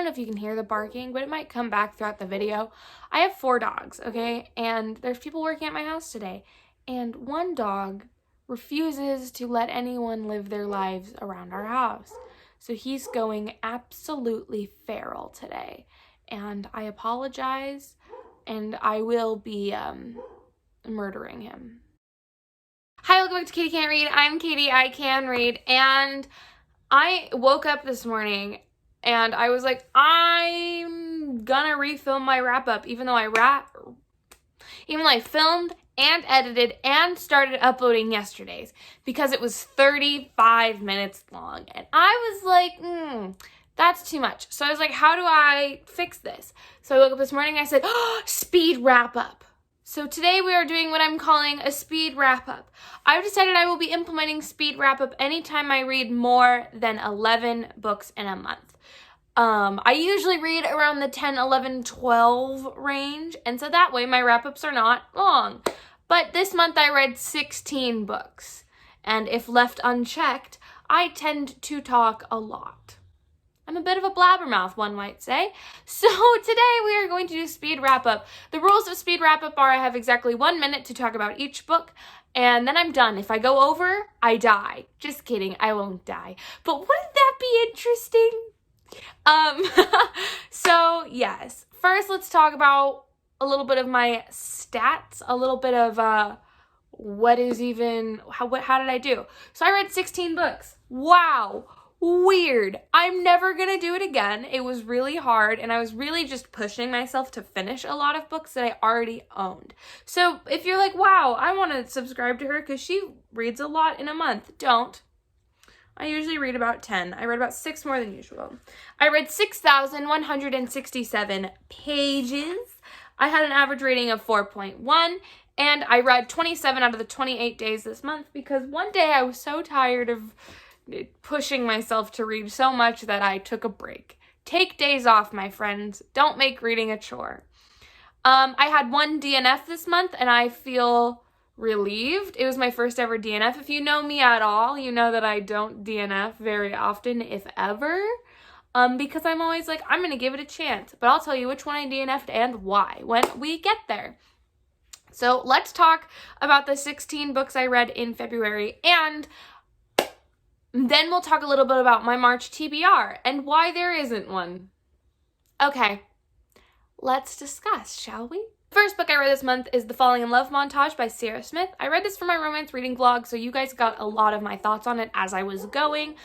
don't know if you can hear the barking, but it might come back throughout the video. I have 4 dogs, okay? And there's people working at my house today. And one dog refuses to let anyone live their lives around our house. So he's going absolutely feral today. And I apologize, and I will be murdering him. Hi, welcome back to Katie Can't Read. I'm Katie, I can read, and I woke up this morning and I was like, I'm gonna refilm my wrap-up, even though I filmed and edited and started uploading yesterday's, because it was 35 minutes long, and I was like, that's too much. So I was like, how do I fix this? So I woke up this morning and I said, speed wrap-up. So today we are doing what I'm calling a speed wrap-up. I've decided I will be implementing speed wrap-up anytime I read more than 11 books in a month. I usually read around the 10, 11, 12 range, and so that way my wrap-ups are not long. But this month I read 16 books, and if left unchecked, I tend to talk a lot. I'm a bit of a blabbermouth, one might say. So today we are going to do speed wrap-up. The rules of speed wrap-up are I have exactly 1 minute to talk about each book, and then I'm done. If I go over, I die. Just kidding, I won't die. But wouldn't that be interesting? So yes, first let's talk about a little bit of my stats, a little bit of how did I do? So I read 16 books. Wow. Weird. I'm never gonna do it again. It was really hard, and I was really just pushing myself to finish a lot of books that I already owned. So if you're like, wow, I want to subscribe to her because she reads a lot in a month, don't. I usually read about 10. I read about 6 more than usual. I read 6,167 pages. I had an average rating of 4.1, and I read 27 out of the 28 days this month because one day I was so tired of pushing myself to read so much that I took a break. Take days off, my friends. Don't make reading a chore. I had 1 DNF this month, and I feel relieved. It was my first ever DNF. If you know me at all, you know that I don't DNF very often, if ever, because I'm always like, I'm gonna give it a chance. But I'll tell you which one I DNF'd and why when we get there. So let's talk about the 16 books I read in February, and then we'll talk a little bit about my March TBR and why there isn't one. Okay, let's discuss, shall we? The first book I read this month is The Falling in Love Montage by Sarah Smith. I read this for my romance reading vlog, so you guys got a lot of my thoughts on it as I was going.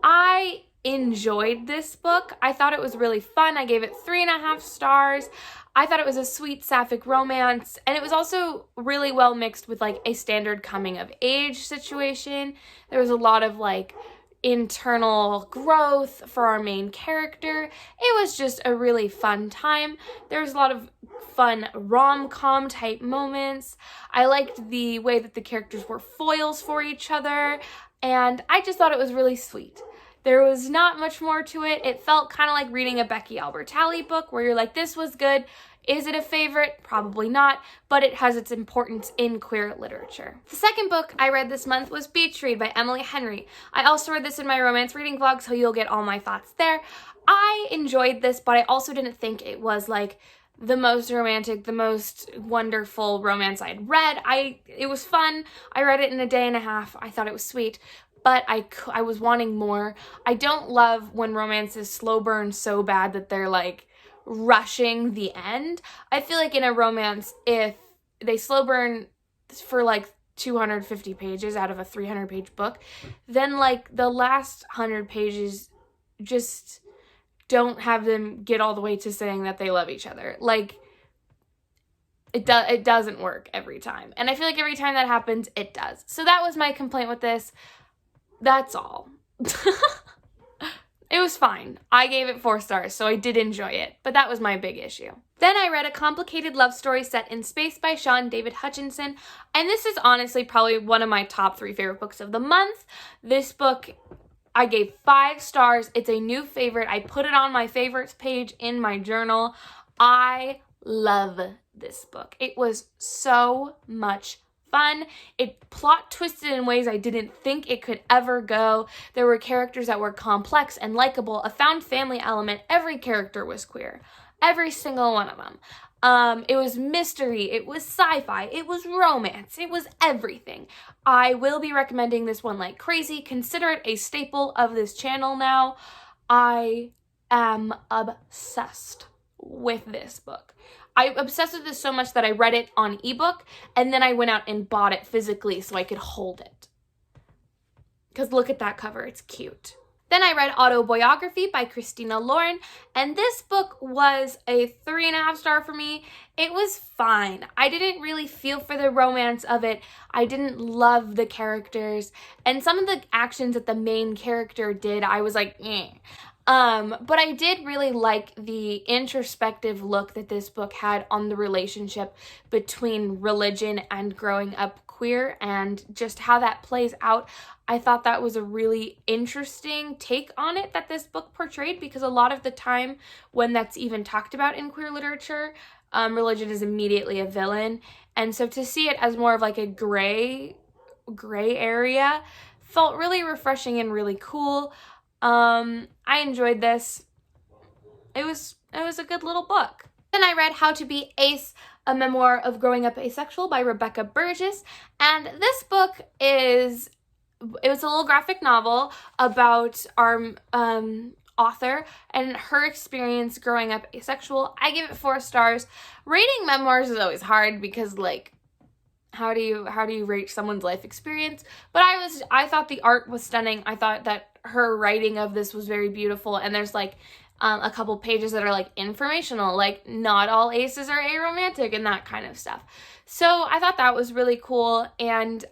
I enjoyed this book. I thought it was really fun. I gave it 3.5 stars. I thought it was a sweet sapphic romance, and it was also really well mixed with like a standard coming of age situation. There was a lot of like internal growth for our main character. It was just a really fun time. There was a lot of fun rom-com type moments. I liked the way that the characters were foils for each other, and I just thought it was really sweet. There was not much more to it. It felt kind of like reading a Becky Albertalli book where you're like, this was good. Is it a favorite? Probably not, but it has its importance in queer literature. The second book I read this month was Beach Read by Emily Henry. I also read this in my romance reading vlog, so you'll get all my thoughts there. I enjoyed this, but I also didn't think it was like the most romantic, the most wonderful romance I'd read. It was fun. I read it in a day and a half. I thought it was sweet, but I was wanting more. I don't love when romances slow burn so bad that they're like rushing the end. I feel like in a romance, if they slow burn for like 250 pages out of a 300-page book, then like the last 100 pages just don't have them get all the way to saying that they love each other. Like it doesn't work every time. And I feel like every time that happens, it does. So that was my complaint with this. That's all. It was fine. I gave it 4 stars, so I did enjoy it, but that was my big issue. Then I read A Complicated Love Story Set in Space by Sean David Hutchinson, and this is honestly probably one of my top 3 favorite books of the month. This book I gave 5 stars. It's a new favorite. I put it on my favorites page in my journal. I love this book. It was so much fun. It plot twisted in ways I didn't think it could ever go. There were characters that were complex and likable, a found family element. Every character was queer. Every single one of them. It was mystery, it was sci-fi, it was romance, it was everything. I will be recommending this one like crazy. Consider it a staple of this channel now. I am obsessed with this book. I'm obsessed with this so much that I read it on ebook and then I went out and bought it physically so I could hold it. Because look at that cover, it's cute. Then I read Autobiography by Christina Lauren, and this book was a 3.5 star for me. It was fine. I didn't really feel for the romance of it. I didn't love the characters, and some of the actions that the main character did, I was like, eh. But I did really like the introspective look that this book had on the relationship between religion and growing up queer and just how that plays out. I thought that was a really interesting take on it that this book portrayed, because a lot of the time when that's even talked about in queer literature, religion is immediately a villain. And so to see it as more of like a gray area felt really refreshing and really cool. I enjoyed this. It was a good little book. Then I read How to Be Ace, a memoir of growing up asexual by Rebecca Burgess. And this book it was a little graphic novel about our author and her experience growing up asexual. I give it 4 stars. Rating memoirs is always hard because, like, how do you rate someone's life experience? But I thought the art was stunning. I thought that her writing of this was very beautiful, and there's like a couple pages that are like informational, like not all aces are aromantic and that kind of stuff. So I thought that was really cool, and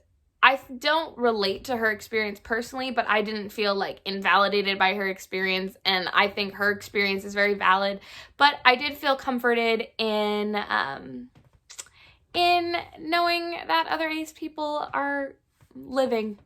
I don't relate to her experience personally, but I didn't feel like invalidated by her experience, and I think her experience is very valid. But I did feel comforted in knowing that other ace people are living.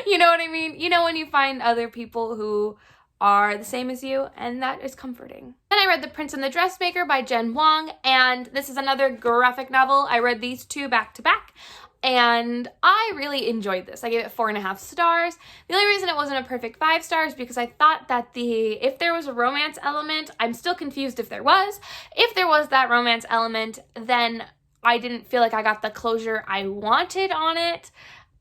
You know what I mean? You know, when you find other people who are the same as you, and that is comforting. Then I read The Prince and the Dressmaker by Jen Wong, and this is another graphic novel. I read these 2 back to back, and I really enjoyed this. I gave it 4.5 stars. The only reason it wasn't a perfect 5 stars because I thought that if there was a romance element, I'm still confused if there was. If there was that romance element, then I didn't feel like I got the closure I wanted on it,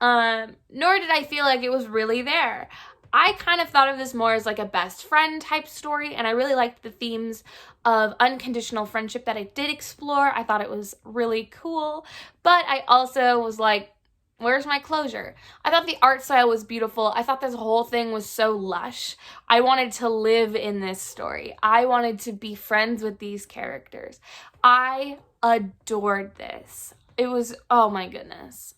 nor did I feel like it was really there. I kind of thought of this more as like a best friend type story, and I really liked the themes of unconditional friendship that it did explore. I thought it was really cool, but I also was like, where's my closure? I thought the art style was beautiful. I thought this whole thing was so lush. I wanted to live in this story. I wanted to be friends with these characters. I adored this. It was, oh my goodness.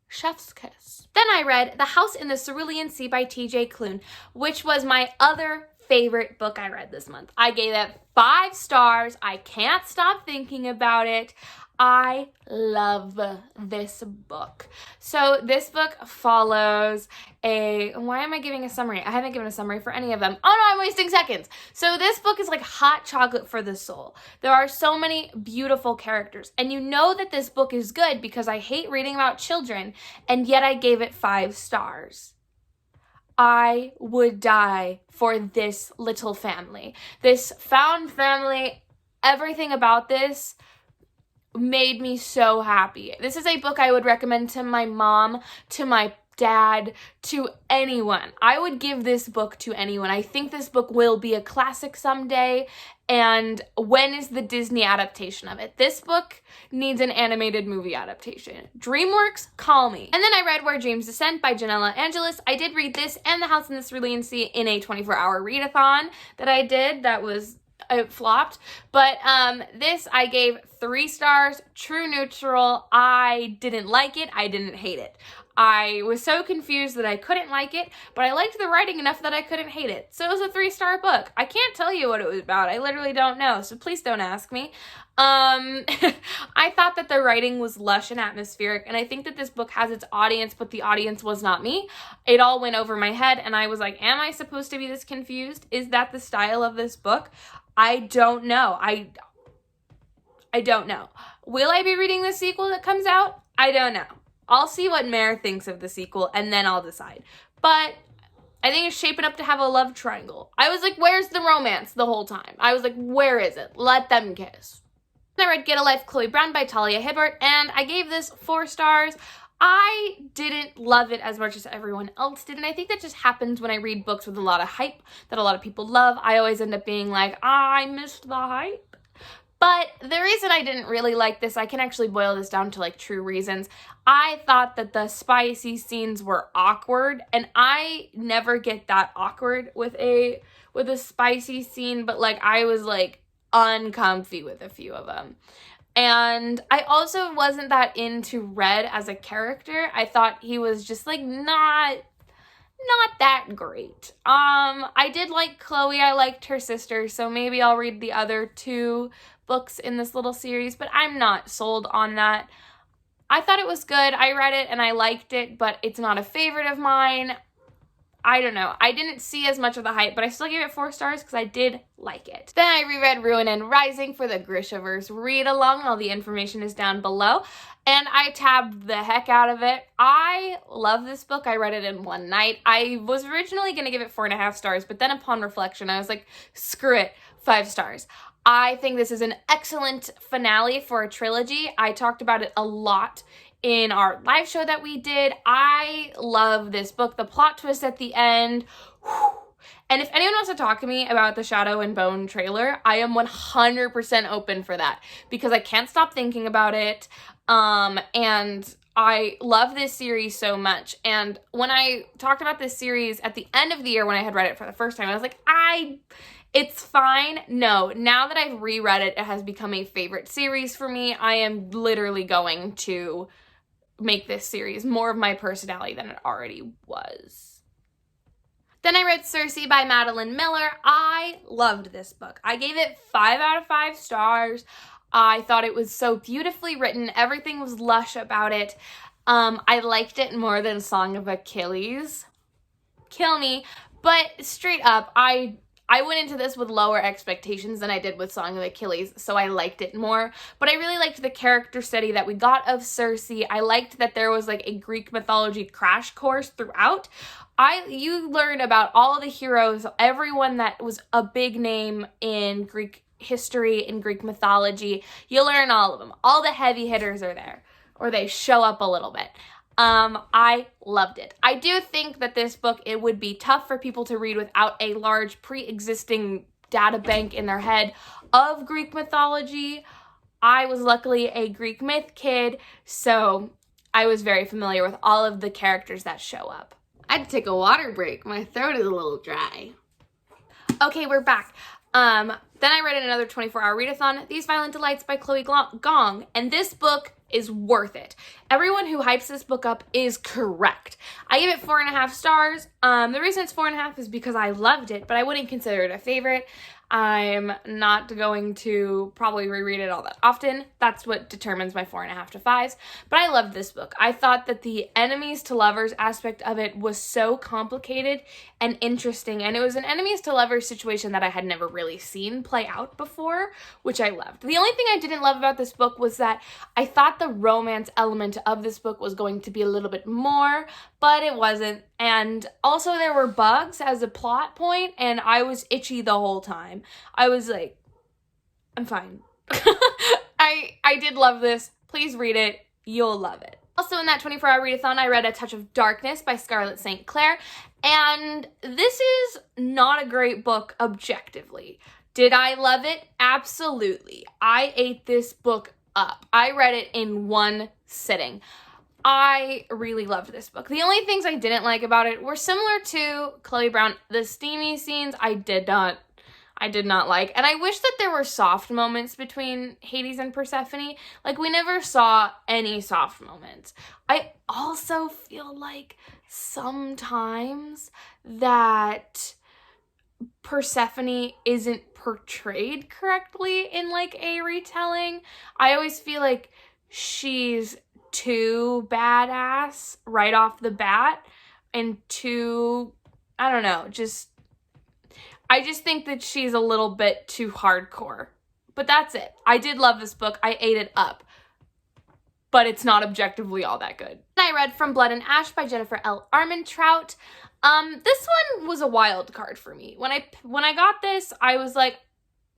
Chef's kiss. Then I read The House in the Cerulean Sea by T.J. Klune, which was my other favorite book I read this month. I gave it 5 stars. I can't stop thinking about it. I love this book. So this book follows why am I giving a summary? I haven't given a summary for any of them. Oh no, I'm wasting seconds. So this book is like hot chocolate for the soul. There are so many beautiful characters, and you know that this book is good because I hate reading about children, and yet I gave it 5 stars. I would die for this little family. This found family, everything about this made me so happy. This is a book I would recommend to my mom, to my dad, to anyone. I would give this book to anyone. I think this book will be a classic someday. And when is the Disney adaptation of it? This book needs an animated movie adaptation. DreamWorks, call me. And then I read Where Dreams Descend by Janella Angelis. I did read this and The House in the Cerulean Sea in a 24-hour readathon that I did. It flopped, but this I gave 3 stars, true neutral. I didn't like it. I didn't hate it. I was so confused that I couldn't like it, but I liked the writing enough that I couldn't hate it. So it was a 3-star book. I can't tell you what it was about. I literally don't know, so please don't ask me. I thought that the writing was lush and atmospheric, and I think that this book has its audience, but the audience was not me. It all went over my head, and I was like, am I supposed to be this confused? Is that the style of this book? I don't know. I don't know. Will I be reading the sequel that comes out? I don't know. I'll see what Mare thinks of the sequel, and then I'll decide. But I think it's shaping up to have a love triangle. I was like, where's the romance the whole time? I was like, where is it? Let them kiss. I read Get a Life, Chloe Brown by Talia Hibbert, and I gave this 4 stars. I didn't love it as much as everyone else did, and I think that just happens when I read books with a lot of hype that a lot of people love. I always end up being like, I missed the hype. But the reason I didn't really like this, I can actually boil this down to like true reasons. I thought that the spicy scenes were awkward, and I never get that awkward with a spicy scene, but like I was like uncomfy with a few of them. And I also wasn't that into Red as a character. I thought he was just like not that great. I did like Chloe. I liked her sister, so maybe I'll read the other 2 books in this little series, but I'm not sold on that. I thought it was good. I read it and I liked it, but it's not a favorite of mine. I don't know. I didn't see as much of the hype, but I still gave it 4 stars because I did like it. Then I reread Ruin and Rising for the GRISHAVERSE read-along. All the information is down below. And I tabbed the heck out of it. I love this book. I read it in one night. I was originally going to give it 4.5 stars, but then upon reflection, I was like, screw it, 5 stars. I think this is an excellent finale for a trilogy. I talked about it a lot in our live show that we did. I love this book. The plot twist at the end. Whew. And if anyone wants to talk to me about the Shadow and Bone trailer, I am 100% open for that because I can't stop thinking about it. And I love this series so much. And when I talked about this series at the end of the year when I had read it for the first time, I was like, it's fine. No, now that I've reread it, it has become a favorite series for me. I am literally going to make this series more of my personality than it already was. Then I read Circe by Madeline Miller. I loved this book. I gave it 5 out of 5 stars. I thought it was so beautifully written. Everything was lush about it. I liked it more than Song of Achilles. Kill me. But straight up, I went into this with lower expectations than I did with Song of Achilles, so I liked it more. But I really liked the character study that we got of Circe. I liked that there was like a Greek mythology crash course throughout. You learn about all the heroes, everyone that was a big name in Greek history, in Greek mythology. You learn all of them. All the heavy hitters are there, or they show up a little bit. I loved it. I do think that this book, it would be tough for people to read without a large pre-existing data bank in their head of Greek mythology. I was luckily a Greek myth kid, so I was very familiar with all of the characters that show up. I had to take a water break. My throat is a little dry. Okay, we're back. Then I read another 24-hour readathon, These Violent Delights by Chloe Gong, and this book is worth it. Everyone who hypes this book up is correct. I give it 4.5 stars. The reason it's 4.5 is because I loved it, but I wouldn't consider it a favorite. I'm not going to probably reread it all that often. That's what determines my 4.5 to 5s. But I loved this book. I thought that the enemies to lovers aspect of it was so complicated and interesting. And it was an enemies to lovers situation that I had never really seen play out before, which I loved. The only thing I didn't love about this book was that I thought the romance element of this book was going to be a little bit more, but it wasn't. And also there were bugs as a plot point, and I was itchy the whole time. I was like, I'm fine. I did love this. Please read it. You'll love it. Also in that 24-hour readathon, I read A Touch of Darkness by Scarlett St. Clair, and this is not a great book objectively. Did I love it? Absolutely. I ate this book up. I read it in one sitting. I really loved this book. The only things I didn't like about it were similar to Chloe Brown. The steamy scenes I did not like. And I wish that there were soft moments between Hades and Persephone. Like, we never saw any soft moments. I also feel like sometimes that Persephone isn't portrayed correctly in like a retelling. I always feel like she's too badass right off the bat and too, I don't know, I just think that she's a little bit too hardcore But that's it. I did love this book. I ate it up. But it's not objectively all that good. I read From Blood and Ash by Jennifer L. Armentrout. This one was a wild card for me. When I got this, I was like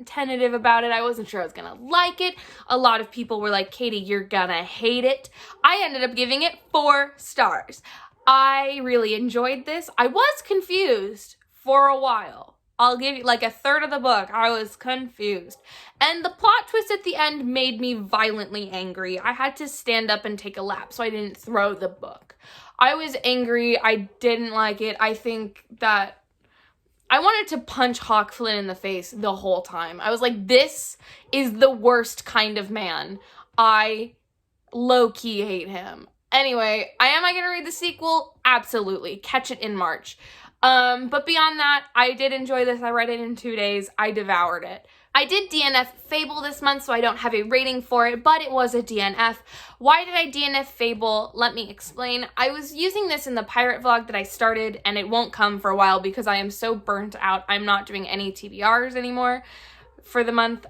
tentative about it. I wasn't sure I was gonna like it. A lot of people were like, Katie, you're gonna hate it. I ended up giving it 4 stars. I really enjoyed this. I was confused for a while. I'll give you like a third of the book. I was confused. And the plot twist at the end made me violently angry. I had to stand up and take a lap so I didn't throw the book. I was angry. I didn't like it. I think that I wanted to punch Hawke Flynn in the face the whole time. I was like, this is the worst kind of man. I low-key hate him. Anyway, am I going to read the sequel? Absolutely. Catch it in March. But beyond that, I did enjoy this. I read it in 2 days. I devoured it. I did DNF Fable this month, so I don't have a rating for it, but it was a DNF. Why did I DNF Fable? Let me explain. I was using this in the pirate vlog that I started, and it won't come for a while because I am so burnt out. I'm not doing any TBRs anymore for the month.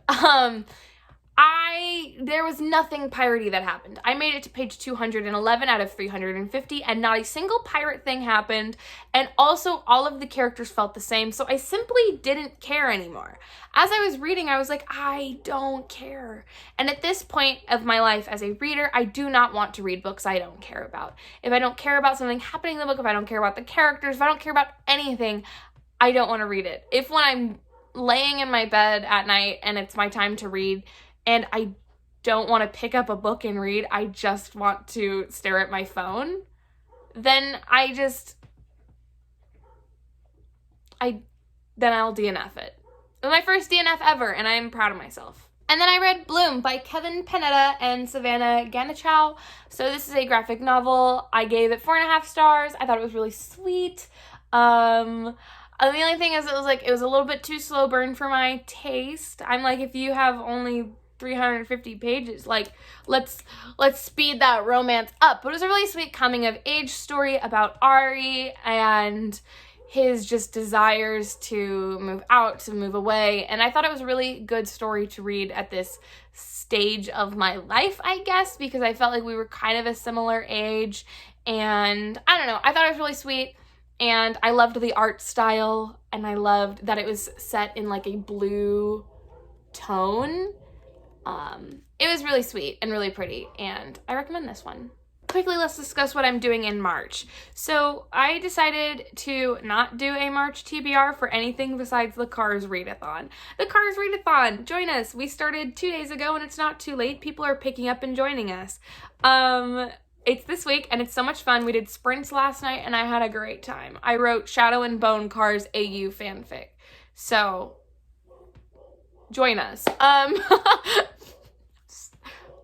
There was nothing piratey that happened. I made it to page 211 out of 350 and not a single pirate thing happened. And also all of the characters felt the same. So I simply didn't care anymore. As I was reading, I was like, I don't care. And at this point of my life as a reader, I do not want to read books I don't care about. If I don't care about something happening in the book, if I don't care about the characters, if I don't care about anything, I don't want to read it. If when I'm laying in my bed at night and it's my time to read, and I don't want to pick up a book and read, I just want to stare at my phone, then I'll DNF it. It was my first DNF ever, and I am proud of myself. And then I read Bloom by Kevin Panetta and Savannah Ganichow. So this is a graphic novel. I gave it 4.5 stars. I thought it was really sweet. The only thing is it was a little bit too slow burn for my taste. I'm like, if you have only 350 pages, like let's speed that romance up. But it was a really sweet coming of age story about Ari and his just desires to move out, to move away. And I thought it was a really good story to read at this stage of my life, I guess, because I felt like we were kind of a similar age. And I don't know, I thought it was really sweet. And I loved the art style, and I loved that it was set in like a blue tone. It was really sweet and really pretty, and I recommend this one. Quickly, let's discuss what I'm doing in March. So I decided to not do a March TBR for anything besides the Cars Readathon. The Cars Readathon, join us. We started 2 days ago, and it's not too late. People are picking up and joining us. It's this week, and it's so much fun. We did sprints last night, and I had a great time. I wrote Shadow and Bone Cars AU fanfic. So, join us.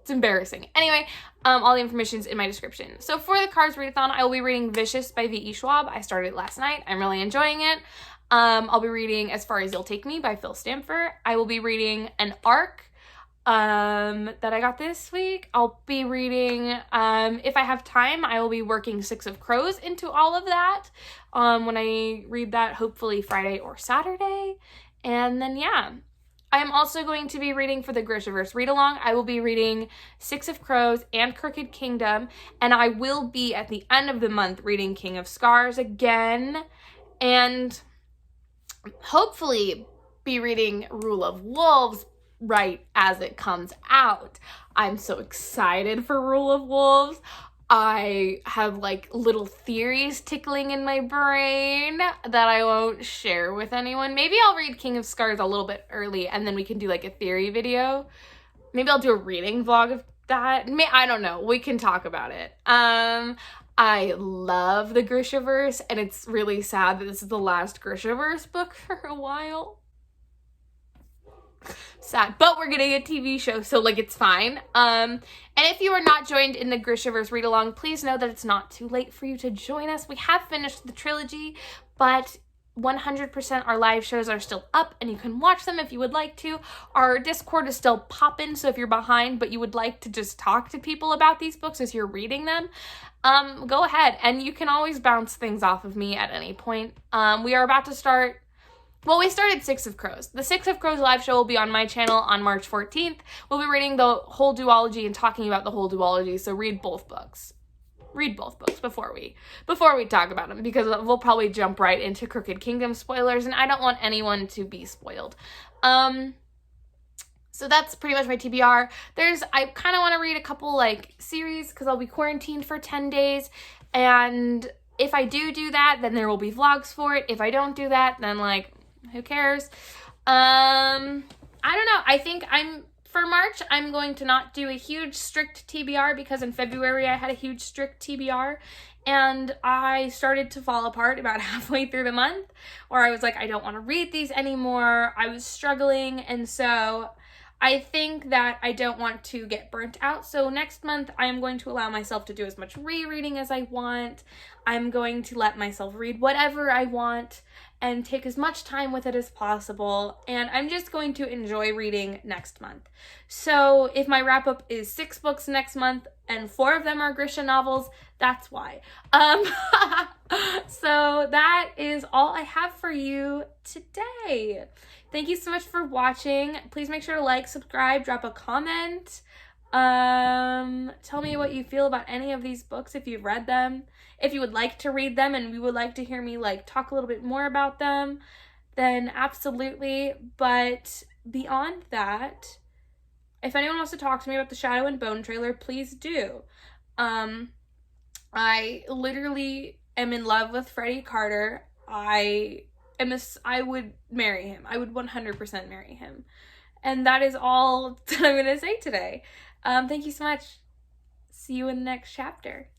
It's embarrassing. Anyway, all the information's in my description. So for the Cars Readathon, I will be reading Vicious by V.E. Schwab. I started it last night. I'm really enjoying it. I'll be reading As Far As You'll Take Me by Phil Stamfer. I will be reading an arc that I got this week. I'll be reading, if I have time, I will be working Six of Crows into all of that when I read that, hopefully Friday or Saturday. And then, yeah. I am also going to be reading for the GRISHAVERSE read-along. I will be reading Six of Crows and Crooked Kingdom, and I will be, at the end of the month, reading King of Scars again, and hopefully be reading Rule of Wolves right as it comes out. I'm so excited for Rule of Wolves. I have like little theories tickling in my brain that I won't share with anyone. Maybe I'll read King of Scars a little bit early and then we can do like a theory video. Maybe I'll do a reading vlog of that. I don't know. We can talk about it. I love the GRISHAVERSE, and it's really sad that this is the last GRISHAVERSE book for a while. Sad, but we're getting a TV show, so like it's fine. And if you are not joined in the GRISHAVERSE read along, please know that it's not too late for you to join us. We have finished the trilogy, but 100% our live shows are still up and you can watch them if you would like to. Our Discord is still popping, so if you're behind but you would like to just talk to people about these books as you're reading them, go ahead, and you can always bounce things off of me at any point. We are about to start well, we started Six of Crows. The Six of Crows live show will be on my channel on March 14th. We'll be reading the whole duology and talking about the whole duology, so read both books. Read both books before we talk about them, because we'll probably jump right into Crooked Kingdom spoilers, and I don't want anyone to be spoiled. So that's pretty much my TBR. I kind of want to read a couple, like, series, because I'll be quarantined for 10 days, and if I do that, then there will be vlogs for it. If I don't do that, then, like, who cares? I don't know. I think for March, I'm going to not do a huge strict TBR, because in February I had a huge strict TBR, and I started to fall apart about halfway through the month, where I was like, I don't want to read these anymore. I was struggling, and so I think that I don't want to get burnt out. So next month, I am going to allow myself to do as much rereading as I want. I'm going to let myself read whatever I want and take as much time with it as possible. And I'm just going to enjoy reading next month. So if my wrap up is 6 books next month and 4 of them are Grisha novels, that's why. So that is all I have for you today. Thank you so much for watching. Please make sure to like, subscribe, drop a comment. Tell me what you feel about any of these books if you've read them. If you would like to read them and you would like to hear me like talk a little bit more about them, then absolutely. But beyond that, if anyone wants to talk to me about the Shadow and Bone trailer, please do. I literally am in love with Freddie Carter. I would marry him. I would 100% marry him. And that is all that I'm going to say today. Thank you so much. See you in the next chapter.